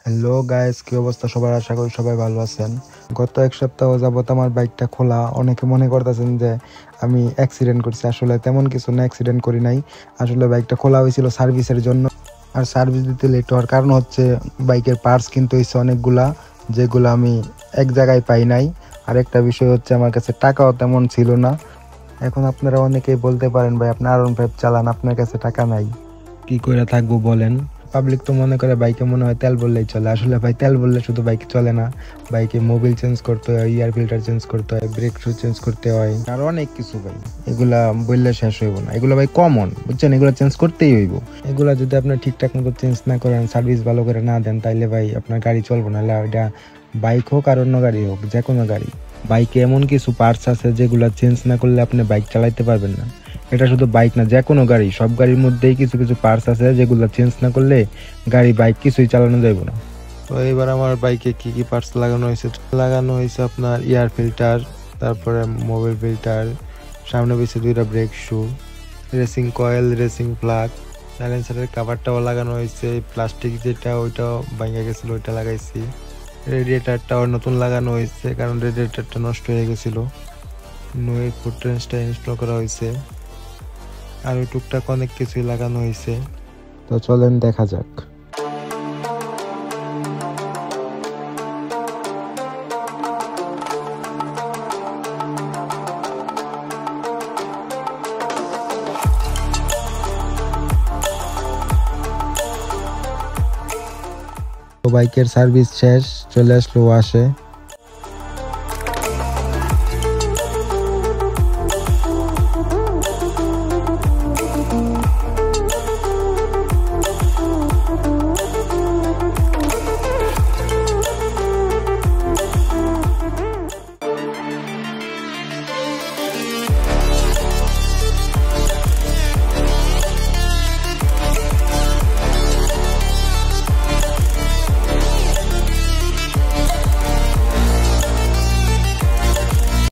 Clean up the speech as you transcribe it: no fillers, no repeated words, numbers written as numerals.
Hello guys, কি অবস্থা সবার? আশা করি সবাই ভালো আছেন। গত এক সপ্তাহ যাবত আমার বাইকটা খোলা। অনেকে মনে করতেছেন যে আমি অ্যাক্সিডেন্ট করছি, আসলে তেমন কিছু না, অ্যাক্সিডেন্ট করি নাই। আসলে বাইকটা খোলা হয়েছিল সার্ভিসের জন্য। আর সার্ভিস দিতে লেট হওয়ার কারণ হচ্ছে বাইকের পার্টস কিনতে হয়েছে অনেকগুলা, যেগুলো আমি এক জায়গায় পাই নাই। আর একটা বিষয় হচ্ছে আমার কাছে টাকাও তেমন ছিল না। এখন আপনারা অনেকেই বলতে পারেন, ভাই আপনি R15 চালান, আপনার কাছে টাকা নাই, কি করে থাকবো বলেন? পাবলিক তো মনে করে বাইকে মনে হয় তেল বললেই চলে। আসলে ভাই তেল বললে শুধু বাইকে চলে না, বাইকে মোবিল চেঞ্জ করতে হয়, ইয়ার ফিল্টার চেঞ্জ করতে হয়, ব্রেক শু চেঞ্জ করতে হয়, আর অনেক কিছু ভাই। এগুলা বললে শেষ হইব না, এগুলো ভাই কমন, বুঝছেন? এগুলো চেঞ্জ করতেই হইব। এগুলা যদি আপনি ঠিকঠাক মতো চেঞ্জ না করেন, সার্ভিস ভালো করে না দেন, তাইলে ভাই আপনার গাড়ি চলবো না। এটা বাইক হোক আর অন্য গাড়ি হোক, যে কোনো গাড়ি, বাইকে এমন কিছু পার্টস আছে যেগুলো চেঞ্জ না করলে আপনি বাইক চালাইতে পারবেন না। এটা শুধু বাইক না, যে কোনো গাড়ি, সব গাড়ির মধ্যেই কিছু কিছু পার্টস আছে যেগুলো চেঞ্জ না করলে বাইক কিছুই চালানো যাবে না। তো এবার আমার বাইকে কি কি পার্টস লাগানো হয়েছে আপনার এয়ার ফিল্টার, তারপরে মোবিল ফিল্টার, সামনে পিছে দুইটা brake shoe, racing coil, racing plug, সাইলেন্সারের কাভারটাও লাগানো হয়েছে। প্লাস্টিক যেটা ওইটাও ভেঙে গেছিল, ওইটা লাগাইছি। রেডিয়েটারটাও নতুন লাগানো হয়েছে, কারণ রেডিয়েটারটা নষ্ট হয়ে গেছিল। নই ফুড রেঞ্জটা ইনস্টল করা হয়েছে। আর ওই টুকটাক অনেক কিছুই লাগানো হয়েছে। তো চলেন দেখা যাক। তো বাইকের সার্ভিস শেষ, চলে আসলো ওয়াশে।